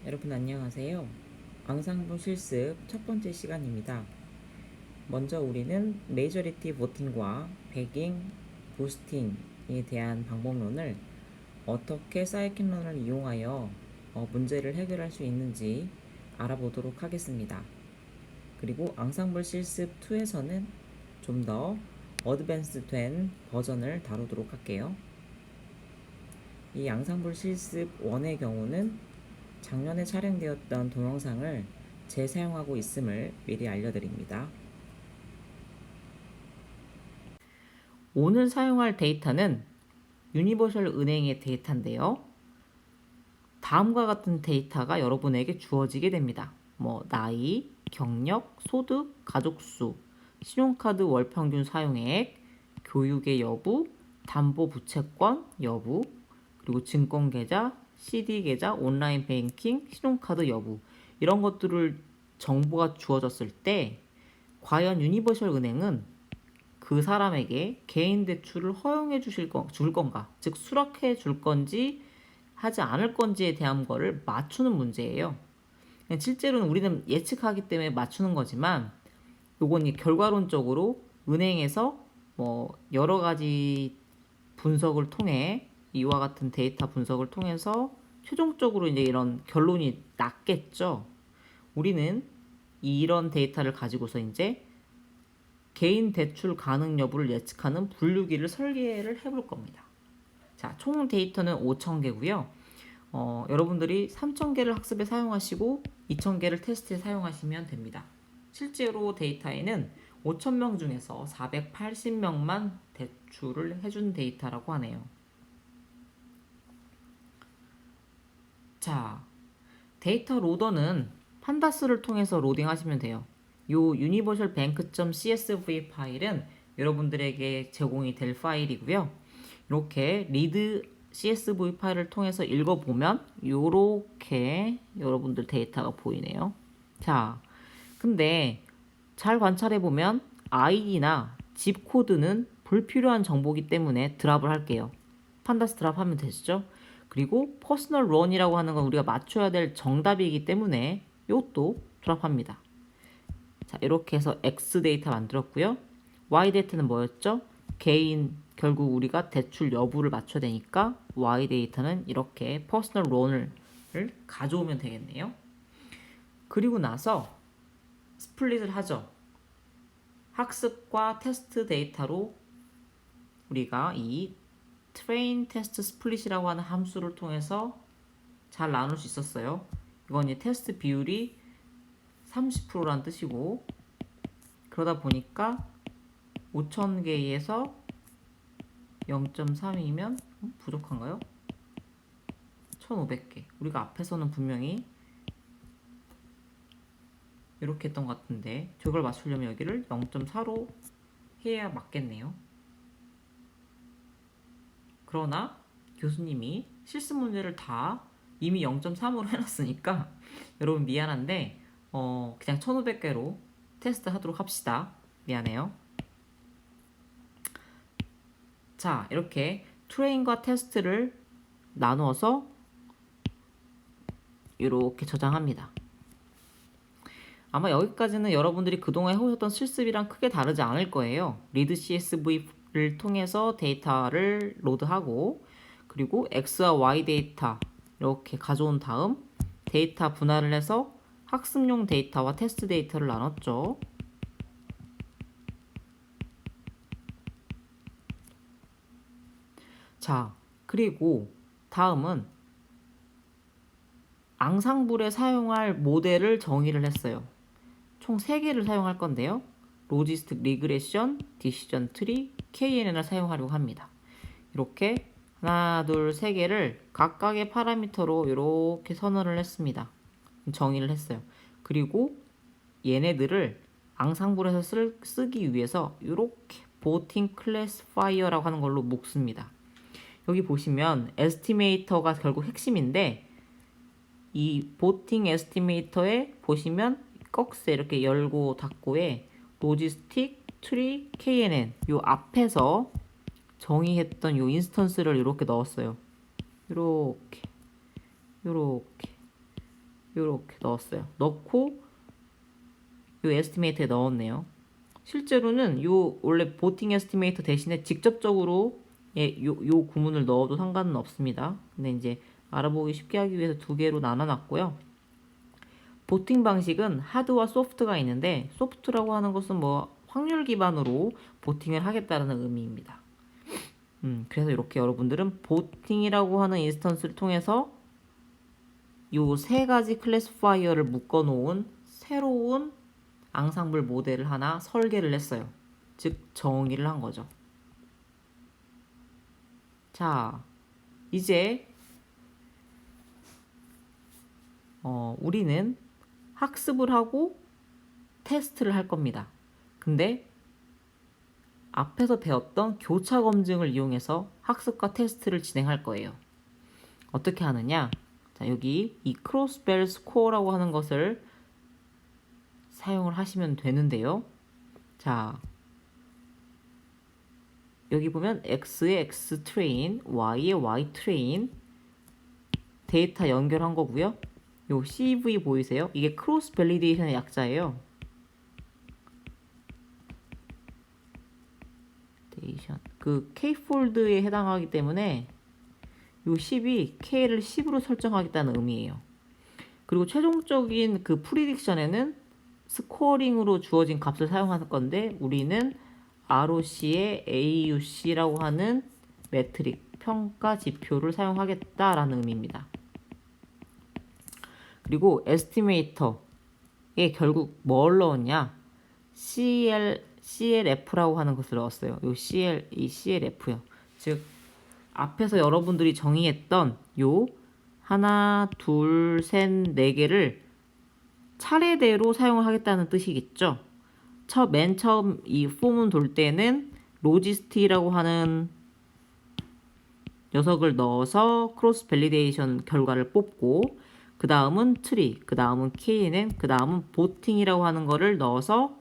여러분 안녕하세요. 앙상블 실습 첫 번째 시간입니다. 먼저 우리는 메이저리티 보팅과 배깅, 부스팅에 대한 방법론을 어떻게 사이클론을 이용하여 문제를 해결할 수 있는지 알아보도록 하겠습니다. 그리고 앙상블 실습 2에서는 좀 더 어드밴스된 버전을 다루도록 할게요. 이 앙상블 실습 1의 경우는 작년에 촬영되었던 동영상을 재사용하고 있음을 미리 알려드립니다. 오늘 사용할 데이터는 유니버셜 은행의 데이터인데요. 다음과 같은 데이터가 여러분에게 주어지게 됩니다. 나이, 경력, 소득, 가족수, 신용카드 월평균 사용액, 교육의 여부, 담보부채권 여부, 그리고 증권계좌, CD계좌, 온라인 뱅킹, 신용카드 여부, 이런 것들을 정보가 주어졌을 때 과연 유니버셜 은행은 그 사람에게 개인 대출을 허용해 줄 건가, 즉 수락해 줄 건지 하지 않을 건지에 대한 거를 맞추는 문제예요. 실제로는 우리는 예측하기 때문에 맞추는 거지만 요건 결과론적으로 은행에서 여러 가지 분석을 통해 이와 같은 데이터 분석을 통해서 최종적으로 이제 이런 결론이 났겠죠. 우리는 이런 데이터를 가지고서 이제 개인 대출 가능 여부를 예측하는 분류기를 설계를 해볼 겁니다. 자, 총 데이터는 5,000개고요. 여러분들이 3,000개를 학습에 사용하시고 2,000개를 테스트에 사용하시면 됩니다. 실제로 데이터에는 5,000명 중에서 480명만 대출을 해준 데이터라고 하네요. 자, 데이터 로더는 판다스를 통해서 로딩하시면 돼요. 요 유니버셜 bank.csv 파일은 여러분들에게 제공이 될 파일이고요. 이렇게 리드 CSV 파일을 통해서 읽어보면 이렇게 여러분들 데이터가 보이네요. 자, 근데 잘 관찰해보면 아이디나 집 코드는 불필요한 정보이기 때문에 드랍을 할게요. 판다스 드랍하면 되시죠? 그리고 퍼스널 런이라고 하는 건 우리가 맞춰야 될 정답이기 때문에 이것도 드랍합니다. 자, 이렇게 해서 X 데이터 만들었고요. Y 데이터는 뭐였죠? 개인, 결국 우리가 대출 여부를 맞춰야 되니까 Y 데이터는 이렇게 퍼스널 런을 가져오면 되겠네요. 그리고 나서 스플릿을 하죠. 학습과 테스트 데이터로 우리가 이 train test split이라고 하는 함수를 통해서 잘 나눌 수 있었어요. 이건 이제 테스트 비율이 30%란 뜻이고, 그러다 보니까 5,000개에서 0.3이면 부족한가요? 1,500개. 우리가 앞에서는 분명히 이렇게 했던 것 같은데 저걸 맞추려면 여기를 0.4로 해야 맞겠네요. 그러나 교수님이 실습 문제를 다 이미 0.3으로 해놨으니까 여러분 미안한데 그냥 1500개로 테스트 하도록 합시다. 미안해요. 자, 이렇게 트레인과 테스트를 나누어서 이렇게 저장합니다. 아마 여기까지는 여러분들이 그동안 해오셨던 실습이랑 크게 다르지 않을 거예요. 리드 CSV를 통해서 데이터를 로드하고, 그리고 X와 Y 데이터 이렇게 가져온 다음 데이터 분할을 해서 학습용 데이터와 테스트 데이터를 나눴죠. 자, 그리고 다음은 앙상블에 사용할 모델을 정의를 했어요. 총 3개를 사용할 건데요. 로지스틱 리그레션, 디시전 트리, KNN을 사용하려고 합니다. 이렇게 하나, 둘, 3개를 각각의 파라미터로 이렇게 선언을 했습니다. 정의를 했어요. 그리고 얘네들을 앙상블에서 쓰기 위해서 이렇게 보팅 클래스파이어라고 하는 걸로 묶습니다. 여기 보시면 에스티메이터가 결국 핵심인데, 이 보팅 에스티메이터에 보시면 꺽쇠 이렇게 열고 닫고에 로지스틱, 트리, KNN 요 앞에서 정의했던 요 인스턴스를 이렇게 넣었어요. 요렇게 이렇게 넣었어요. 넣고 요 에스티메이트에 넣었네요. 실제로는 요 원래 보팅 에스티메이터 대신에 직접적으로 요 구문을 넣어도 상관은 없습니다. 근데 이제 알아보기 쉽게 하기 위해서 두 개로 나눠놨고요. 보팅 방식은 하드와 소프트가 있는데 소프트라고 하는 것은 뭐 확률 기반으로 보팅을 하겠다는 의미입니다. 그래서 이렇게 여러분들은 보팅이라고 하는 인스턴스를 통해서 요 세 가지 클래시파이어를 묶어놓은 새로운 앙상블 모델을 하나 설계를 했어요. 즉 정의를 한 거죠. 자, 이제 우리는 학습을 하고 테스트를 할 겁니다. 근데 앞에서 배웠던 교차 검증을 이용해서 학습과 테스트를 진행할 거예요. 어떻게 하느냐? 자, 여기 이 크로스벨 스코어라고 하는 것을 사용을 하시면 되는데요. 자, 여기 보면 X의 X 트레인, Y의 Y 트레인 데이터 연결한 거고요. 요 CV 보이세요? 이게 크로스 밸리데이션의 약자예요. 그 K폴드에 해당하기 때문에 요 10이 K를 10으로 설정하겠다는 의미예요. 그리고 최종적인 그 프리딕션에는 스코어링으로 주어진 값을 사용하는 건데 우리는 ROC의 AUC라고 하는 매트릭 평가 지표를 사용하겠다라는 의미입니다. 그리고 에스티메이터에 결국 뭘 넣었냐? CLF라고 하는 것을 넣었어요. 이 CLF요. 즉 앞에서 여러분들이 정의했던 요 하나, 둘, 셋, 네 개를 차례대로 사용을 하겠다는 뜻이겠죠. 맨 처음 이 폼은 돌 때는 로지스티라고 하는 녀석을 넣어서 크로스 밸리데이션 결과를 뽑고 그 다음은 트리, 그 다음은 KNN, 그 다음은 보팅이라고 하는 거를 넣어서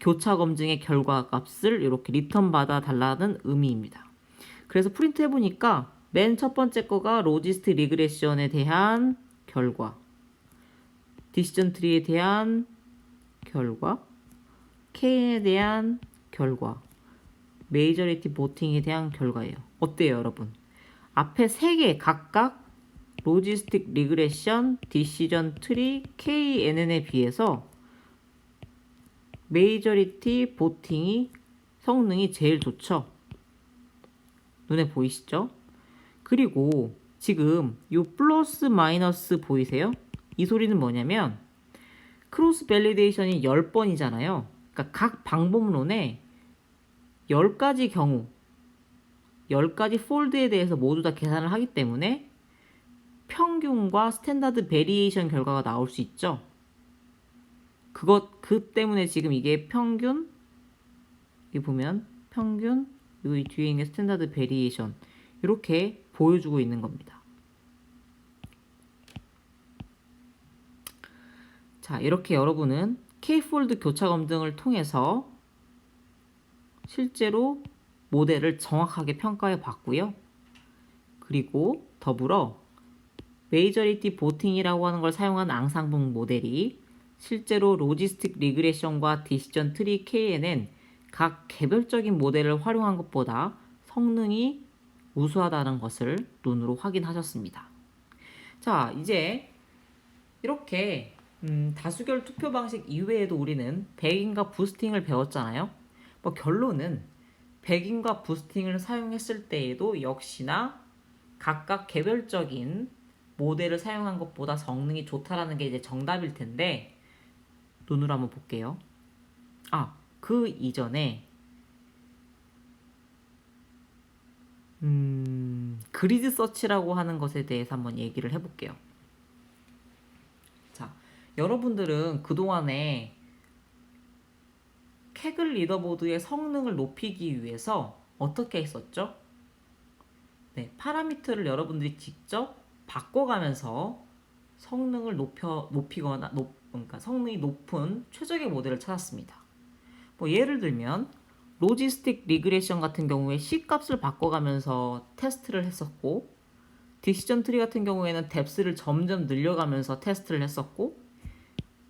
교차 검증의 결과 값을 이렇게 리턴 받아 달라는 의미입니다. 그래서 프린트 해보니까 맨 첫 번째 거가 로지스트 리그레션에 대한 결과, 디시전 트리에 대한 결과, KN에 대한 결과, 메이저리티 보팅에 대한 결과예요. 어때요, 여러분? 앞에 세 개 각각 로지스틱 리그레션, 디시전 트리, KNN에 비해서 메이저리티 보팅이 성능이 제일 좋죠. 눈에 보이시죠? 그리고 지금 요 플러스 마이너스 보이세요? 이 소리는 뭐냐면 크로스 밸리데이션이 10번이잖아요. 그러니까 각 방법론에 10가지 경우 10가지 폴드에 대해서 모두 다 계산을 하기 때문에 평균과 스탠다드 베리에이션 결과가 나올 수 있죠. 그 때문에 지금 이게 평균, 여기 보면 평균, 여기 뒤에 있는 스탠다드 베리에이션 이렇게 보여주고 있는 겁니다. 자, 이렇게 여러분은 K폴드 교차 검증을 통해서 실제로 모델을 정확하게 평가해 봤고요. 그리고 더불어 메이저리티 보팅이라고 하는 걸 사용한 앙상블 모델이 실제로 로지스틱 리그레션과 디시전 트리 KNN 각 개별적인 모델을 활용한 것보다 성능이 우수하다는 것을 눈으로 확인하셨습니다. 자, 이제 이렇게 다수결 투표 방식 이외에도 우리는 백인과 부스팅을 배웠잖아요. 뭐 결론은 백인과 부스팅을 사용했을 때에도 역시나 각각 개별적인 모델을 사용한 것보다 성능이 좋다라는 게 이제 정답일 텐데 눈으로 한번 볼게요. 그 이전에 그리드 서치라고 하는 것에 대해서 한번 얘기를 해볼게요. 자, 여러분들은 그동안에 캐글 리더보드의 성능을 높이기 위해서 어떻게 했었죠? 네, 파라미터를 여러분들이 직접 바꿔가면서 성능을 높이거나 그러니까 성능이 높은 최적의 모델을 찾았습니다. 뭐 예를 들면 로지스틱 리그레션 같은 경우에 C 값을 바꿔가면서 테스트를 했었고 디시전 트리 같은 경우에는 뎁스를 점점 늘려가면서 테스트를 했었고,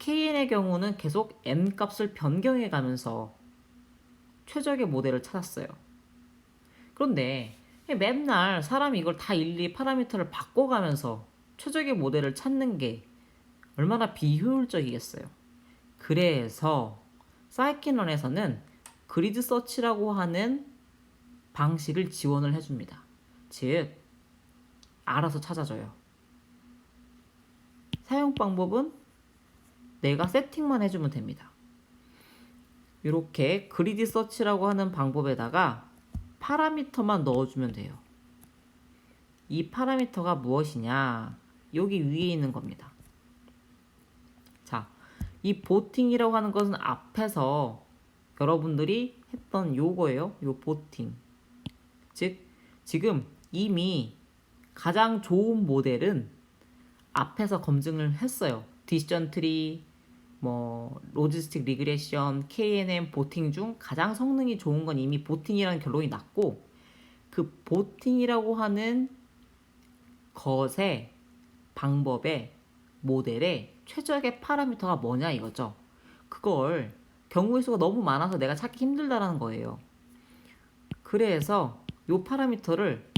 KN의 경우는 계속 n 값을 변경해 가면서 최적의 모델을 찾았어요. 그런데 맨날 사람이 이걸 다 일일이 파라미터를 바꿔가면서 최적의 모델을 찾는 게 얼마나 비효율적이겠어요. 그래서 사이킨런에서는 그리드 서치라고 하는 방식을 지원을 해줍니다. 즉, 알아서 찾아줘요. 사용 방법은 내가 세팅만 해주면 됩니다. 이렇게 그리드 서치라고 하는 방법에다가 파라미터만 넣어주면 돼요. 이 파라미터가 무엇이냐? 여기 위에 있는 겁니다. 자, 이 보팅이라고 하는 것은 앞에서 여러분들이 했던 요거예요. 요 보팅. 즉, 지금 이미 가장 좋은 모델은 앞에서 검증을 했어요. 디시전 트리, 로지스틱 리그레션, KNN, 보팅 중 가장 성능이 좋은 건 이미 보팅이라는 결론이 났고, 그 보팅이라고 하는 것의 방법의 모델의 최적의 파라미터가 뭐냐 이거죠. 그걸 경우의 수가 너무 많아서 내가 찾기 힘들다라는 거예요. 그래서 이 파라미터를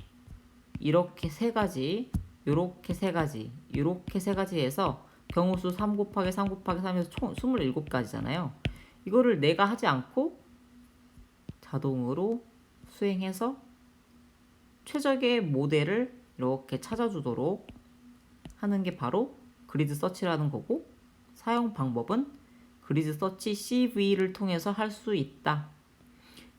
이렇게 세 가지, 요렇게 세 가지, 요렇게 세 가지 해서 경우수 3 곱하기 3 곱하기 3에서 총 27가지잖아요. 이거를 내가 하지 않고 자동으로 수행해서 최적의 모델을 이렇게 찾아주도록 하는 게 바로 그리드 서치라는 거고, 사용 방법은 그리드 서치 CV를 통해서 할 수 있다.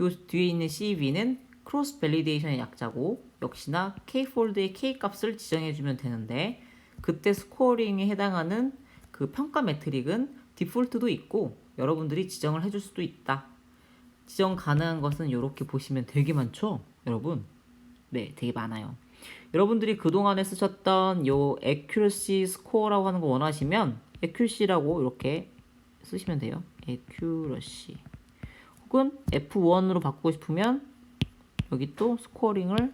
요 뒤에 있는 CV는 크로스 밸리데이션의 약자고, 역시나 K폴드의 K값을 지정해주면 되는데, 그때 스코어링에 해당하는 그 평가 매트릭은 디폴트도 있고 여러분들이 지정을 해줄 수도 있다. 지정 가능한 것은 이렇게 보시면 되게 많죠, 여러분? 네, 되게 많아요. 여러분들이 그동안에 쓰셨던 요 accuracy score라고 하는 거 원하시면 accuracy라고 이렇게 쓰시면 돼요. accuracy. 혹은 F1으로 바꾸고 싶으면 여기 또 스코어링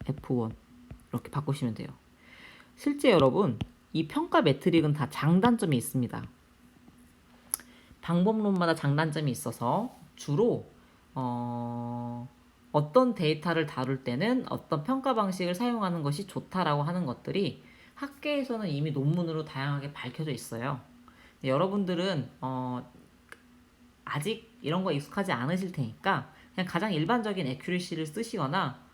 F1 이렇게 바꾸시면 돼요. 실제 여러분, 이 평가 매트릭은 다 장단점이 있습니다. 방법론마다 장단점이 있어서 주로 어떤 데이터를 다룰 때는 어떤 평가 방식을 사용하는 것이 좋다라고 하는 것들이 학계에서는 이미 논문으로 다양하게 밝혀져 있어요. 여러분들은 아직 이런 거 익숙하지 않으실 테니까 그냥 가장 일반적인 애큐리시를 쓰시거나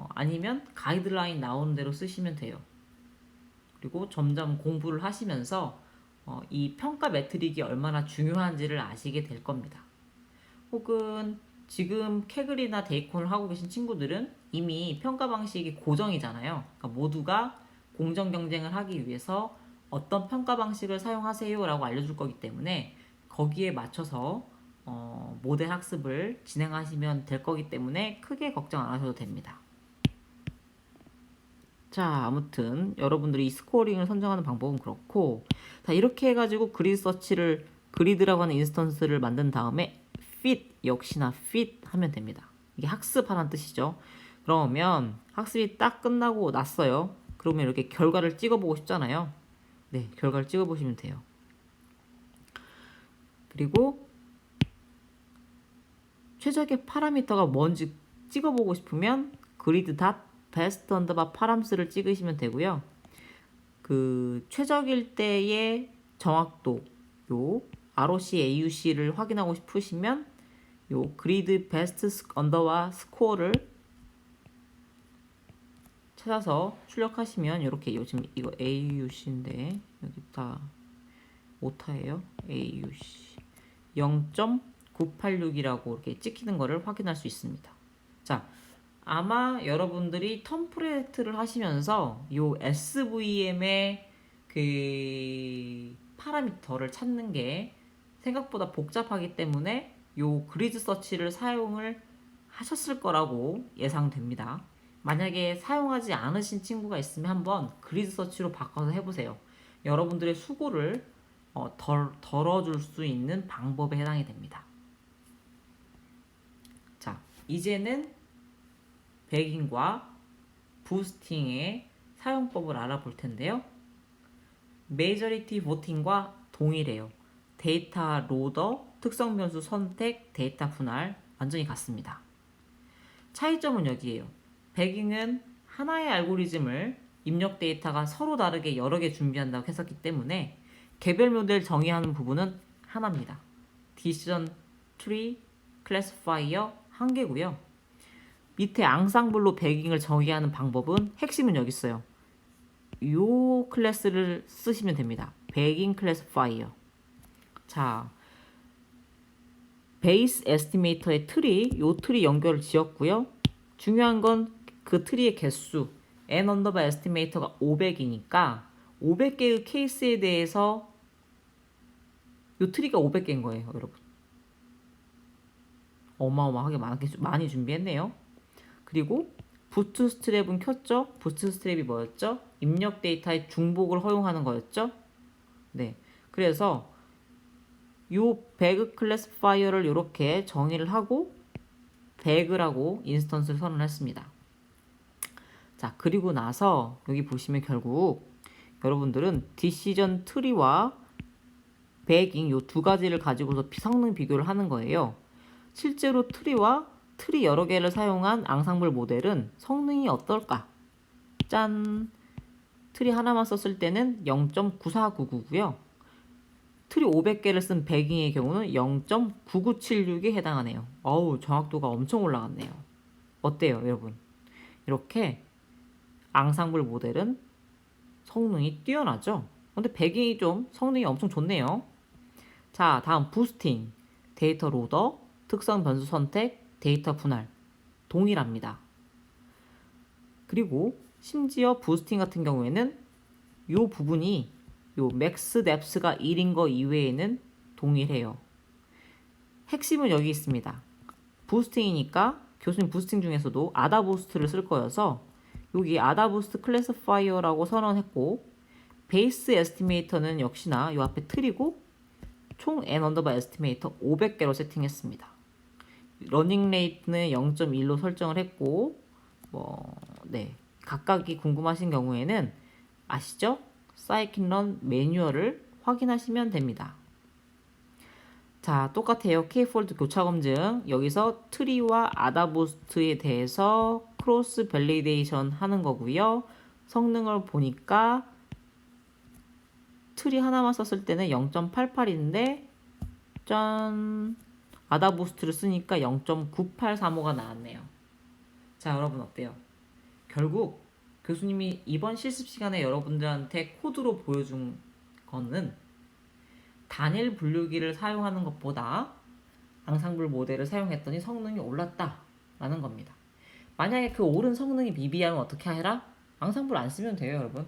아니면 가이드라인 나오는 대로 쓰시면 돼요. 그리고 점점 공부를 하시면서 이 평가 매트릭이 얼마나 중요한지를 아시게 될 겁니다. 혹은 지금 캐글이나 데이콘을 하고 계신 친구들은 이미 평가 방식이 고정이잖아요. 그러니까 모두가 공정 경쟁을 하기 위해서 어떤 평가 방식을 사용하세요 라고 알려줄 거기 때문에 거기에 맞춰서 모델 학습을 진행하시면 될 거기 때문에 크게 걱정 안 하셔도 됩니다. 자, 아무튼 여러분들이 이 스코어링을 선정하는 방법은 그렇고, 자, 이렇게 해가지고 그리드 서치를, 그리드라고 하는 인스턴스를 만든 다음에 fit, 역시나 fit 하면 됩니다. 이게 학습하라는 뜻이죠. 그러면 학습이 딱 끝나고 났어요. 그러면 이렇게 결과를 찍어보고 싶잖아요. 네, 결과를 찍어보시면 돼요. 그리고 최적의 파라미터가 뭔지 찍어보고 싶으면 grid.best underbar params를 찍으시면 되고요. 그 최적일 때의 정확도, 요 ROC, AUC를 확인하고 싶으시면 요 grid best underbar score를 찾아서 출력하시면 이렇게 요즘 이거 AUC인데 여기 다 오타예요. AUC 0.986이라고 이렇게 찍히는 거를 확인할 수 있습니다. 자, 아마 여러분들이 텀프레트를 하시면서 요 SVM의 그 파라미터를 찾는 게 생각보다 복잡하기 때문에 요 그리드 서치를 사용을 하셨을 거라고 예상됩니다. 만약에 사용하지 않으신 친구가 있으면 한번 그리드 서치로 바꿔서 해보세요. 여러분들의 수고를 덜어줄 수 있는 방법에 해당이 됩니다. 자, 이제는 배깅과 부스팅의 사용법을 알아볼 텐데요. 메이저리티 보팅과 동일해요. 데이터 로더, 특성 변수 선택, 데이터 분할 완전히 같습니다. 차이점은 여기에요. 배깅은 하나의 알고리즘을 입력 데이터가 서로 다르게 여러 개 준비한다고 했었기 때문에 개별 모델 정의하는 부분은 하나입니다. 디시전 트리 클래시파이어 한 개고요. 밑에 앙상블로 배깅을 정의하는 방법은 핵심은 여기 있어요. 요 클래스를 쓰시면 됩니다. 배깅 클래시파이어. 자, 베이스 에스티메이터의 트리, 요 트리 연결을 지었고요. 중요한 건 그 트리의 개수, n 언더바 에스티메이터가 500이니까 500개의 케이스에 대해서 요 트리가 500개인 거예요, 여러분. 어마어마하게 많이 준비했네요. 그리고 부트스트랩은 켰죠? 부트스트랩이 뭐였죠? 입력 데이터의 중복을 허용하는 거였죠? 네. 그래서 요 배그 클래시파이어를 이렇게 정의를 하고 배그라고 인스턴스를 선언했습니다. 자, 그리고 나서 여기 보시면 결국 여러분들은 디시전 트리와 배깅 요 두 가지를 가지고서 성능 비교를 하는 거예요. 실제로 트리와 트리 여러 개를 사용한 앙상블 모델은 성능이 어떨까? 짠! 트리 하나만 썼을 때는 0.9499고요. 트리 500개를 쓴 배깅의 경우는 0.9976에 해당하네요. 어우, 정확도가 엄청 올라갔네요. 어때요, 여러분? 이렇게 앙상블 모델은 성능이 뛰어나죠? 근데 배깅이 좀 성능이 엄청 좋네요. 자, 다음 부스팅, 데이터 로더, 특성 변수 선택, 데이터 분할 동일합니다. 그리고 심지어 부스팅 같은 경우에는 이 부분이 요 맥스 뎁스가 1인 거 이외에는 동일해요. 핵심은 여기 있습니다. 부스팅이니까 교수님 부스팅 중에서도 아다부스트를 쓸 거여서 여기 아다부스트 클래시파이어라고 선언했고 베이스 에스티메이터는 역시나 요 앞에 틀이고 총 n 언더바 에스티메이터 500개로 세팅했습니다. 러닝 레이트는 0.1로 설정을 했고 네, 각각이 궁금하신 경우에는 아시죠? 사이킨런 매뉴얼을 확인하시면 됩니다. 자, 똑같아요. K폴드 교차 검증. 여기서 트리와 아다부스트에 대해서 크로스 밸리데이션 하는 거고요. 성능을 보니까 트리 하나만 썼을 때는 0.88인데 짠! 아다부스트를 쓰니까 0.9835가 나왔네요. 자, 여러분 어때요? 결국 교수님이 이번 실습 시간에 여러분들한테 코드로 보여준 거는 단일 분류기를 사용하는 것보다 앙상블 모델을 사용했더니 성능이 올랐다라는 겁니다. 만약에 그 오른 성능이 미비하면 어떻게 해라? 앙상블 안 쓰면 돼요, 여러분.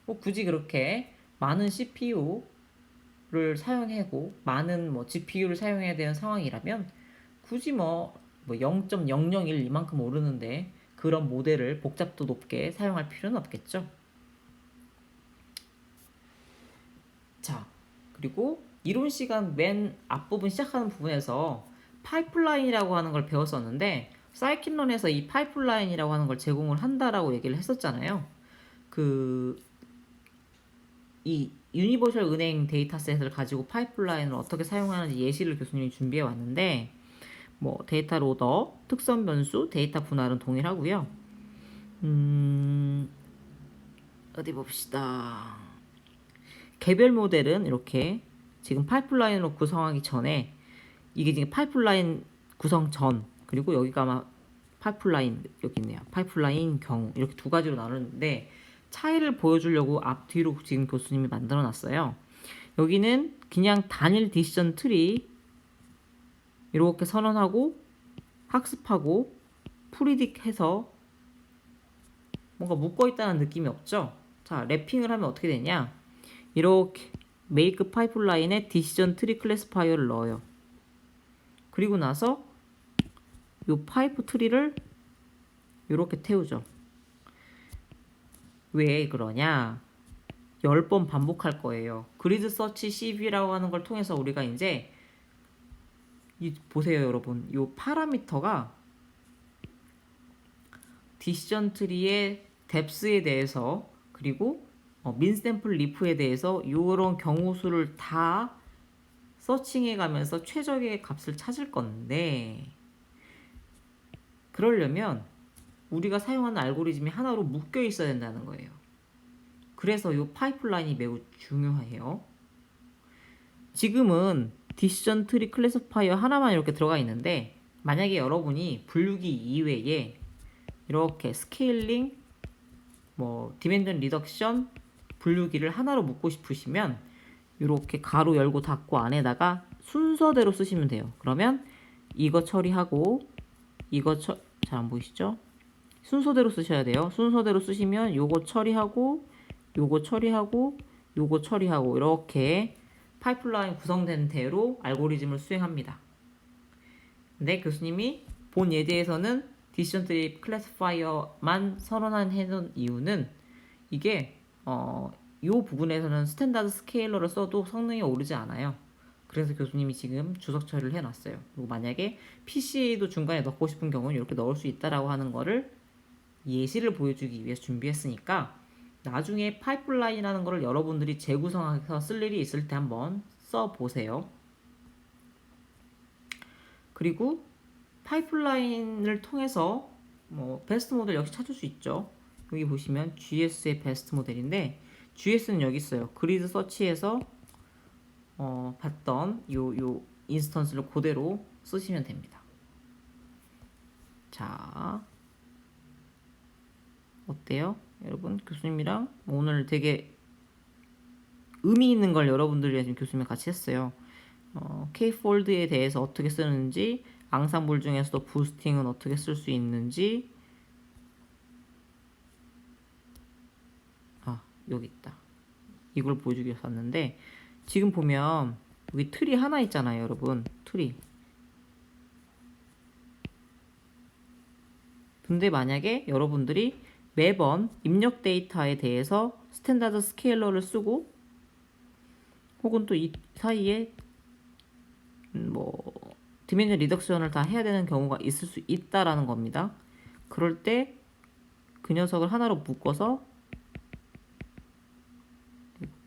뭐 굳이 그렇게 많은 CPU를 사용하고 많은 GPU를 사용해야 되는 상황이라면 굳이 0.001 이만큼 오르는데 그런 모델을 복잡도 높게 사용할 필요는 없겠죠. 자, 그리고 이론 시간 맨 앞부분 시작하는 부분에서 파이프라인이라고 하는 걸 배웠었는데 사이킨런에서 이 파이프라인이라고 하는 걸 제공을 한다라고 얘기를 했었잖아요. 이 유니버셜 은행 데이터셋을 가지고 파이프라인을 어떻게 사용하는지 예시를 교수님이 준비해 왔는데 데이터 로더, 특성 변수, 데이터 분할은 동일하고요. 어디 봅시다. 개별 모델은 이렇게 지금 파이프라인으로 구성하기 전에 이게 지금 파이프라인 구성 전 그리고 여기가 아마 파이프라인 여기 있네요. 파이프라인 경우 이렇게 두 가지로 나누는데 차이를 보여주려고 앞뒤로 지금 교수님이 만들어 놨어요. 여기는 그냥 단일 디시전 트리 이렇게 선언하고 학습하고 프리딕해서 뭔가 묶어있다는 느낌이 없죠? 자, 랩핑을 하면 어떻게 되냐? 이렇게 메이크 파이프라인에 디시전 트리 클래시파이어를 넣어요. 그리고 나서 이 파이프 트리를 이렇게 태우죠. 왜 그러냐? 10번 반복할 거예요. 그리드 서치 CV라고 하는 걸 통해서 우리가 이제 보세요, 여러분. 이 파라미터가 디시전 트리의 뎁스에 대해서 그리고 민 샘플 리프에 대해서 이런 경우 수를 다 서칭해 가면서 최적의 값을 찾을 건데, 그러려면 우리가 사용하는 알고리즘이 하나로 묶여 있어야 된다는 거예요. 그래서 이 파이프라인이 매우 중요해요. 지금은 디시전 트리 클래시파이어 하나만 이렇게 들어가 있는데, 만약에 여러분이 분류기 이외에 이렇게 스케일링, 디멘전 리덕션 분류기를 하나로 묶고 싶으시면 이렇게 가로 열고 닫고 안에다가 순서대로 쓰시면 돼요. 그러면 이거 처리하고 잘 안 보이시죠? 순서대로 쓰셔야 돼요. 순서대로 쓰시면 요거 처리하고 요거 처리하고 요거 처리하고 이렇게 파이프라인 구성된 대로 알고리즘을 수행합니다. 근데 교수님이 본 예제에서는 디시전 트리 클래시파이어만 해놓은 이유는 이게 이 부분에서는 스탠다드 스케일러를 써도 성능이 오르지 않아요. 그래서 교수님이 지금 주석 처리를 해놨어요. 그리고 만약에 PCA도 중간에 넣고 싶은 경우는 이렇게 넣을 수 있다라고 하는 거를 예시를 보여주기 위해서 준비했으니까 나중에 파이프라인이라는 거를 여러분들이 재구성해서 쓸 일이 있을 때 한번 써보세요. 그리고 파이프라인을 통해서 베스트 모델 역시 찾을 수 있죠. 여기 보시면 GS의 베스트 모델인데 GS는 여기 있어요. 그리드 서치에서 봤던 요 인스턴스를 그대로 쓰시면 됩니다. 자, 어때요? 여러분, 교수님이랑 오늘 되게 의미 있는 걸 여러분들이랑 지금 교수님이 같이 했어요. K폴드에 대해서 어떻게 쓰는지, 앙상블 중에서도 부스팅은 어떻게 쓸 수 있는지, 여기 있다. 이걸 보여주기 위해서 왔는데, 지금 보면 여기 틀이 하나 있잖아요, 여러분. 틀이. 근데 만약에 여러분들이 매번 입력 데이터에 대해서 스탠다드 스케일러를 쓰고 혹은 또 이 사이에 디멘전 리덕션을 다 해야 되는 경우가 있을 수 있다라는 겁니다. 그럴 때 그 녀석을 하나로 묶어서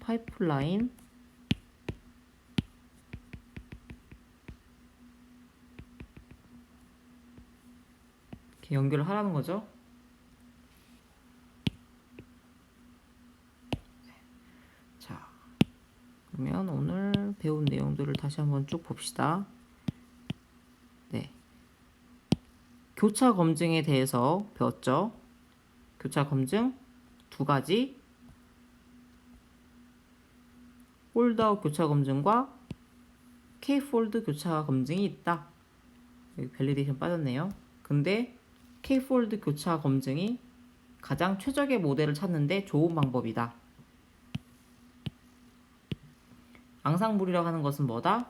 파이프라인 이렇게 연결을 하라는 거죠. 자, 그러면 오늘 배운 내용들을 다시 한번 쭉 봅시다. 네, 교차 검증에 대해서 배웠죠. 교차 검증 두 가지, 폴드아웃 교차 검증과 K폴드 교차 검증이 있다. 여기 밸리데이션 빠졌네요. 근데 K폴드 교차 검증이 가장 최적의 모델을 찾는데 좋은 방법이다. 앙상블이라고 하는 것은 뭐다?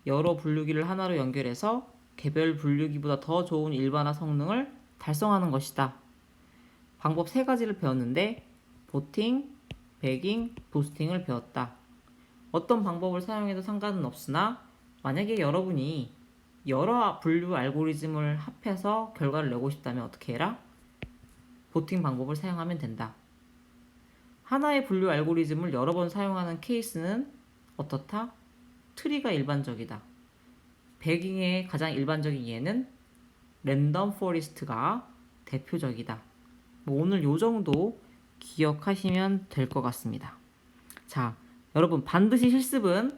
여러 분류기를 하나로 연결해서 개별 분류기보다 더 좋은 일반화 성능을 달성하는 것이다. 방법 세 가지를 배웠는데 보팅, 배깅, 부스팅을 배웠다. 어떤 방법을 사용해도 상관은 없으나 만약에 여러분이 여러 분류 알고리즘을 합해서 결과를 내고 싶다면 어떻게 해라? 보팅 방법을 사용하면 된다. 하나의 분류 알고리즘을 여러 번 사용하는 케이스는 어떻다? 트리가 일반적이다. 배깅의 가장 일반적인 예는 랜덤 포리스트가 대표적이다. 오늘 요 정도 기억하시면 될 것 같습니다. 자, 여러분 반드시 실습은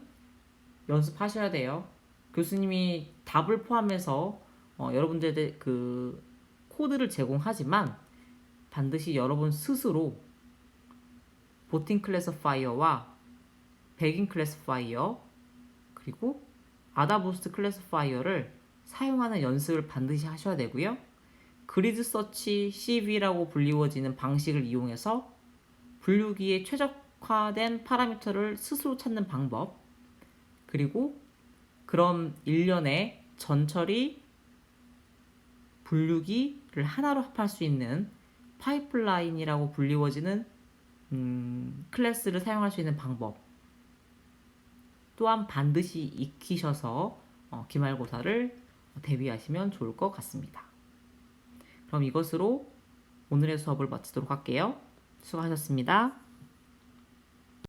연습하셔야 돼요. 교수님이 답을 포함해서 여러분들의 그 코드를 제공하지만 반드시 여러분 스스로 보팅 클래시파이어와 배깅 클래시파이어 그리고 아다부스트 클래시파이어를 사용하는 연습을 반드시 하셔야 되고요. 그리드 서치 CV라고 불리워지는 방식을 이용해서 분류기에 최적화된 파라미터를 스스로 찾는 방법, 그리고 그런 일련의 전처리 분류기를 하나로 합할 수 있는 파이프라인이라고 불리워지는 클래스를 사용할 수 있는 방법 또한 반드시 익히셔서 기말고사를 대비하시면 좋을 것 같습니다. 그럼 이것으로 오늘의 수업을 마치도록 할게요. 수고하셨습니다.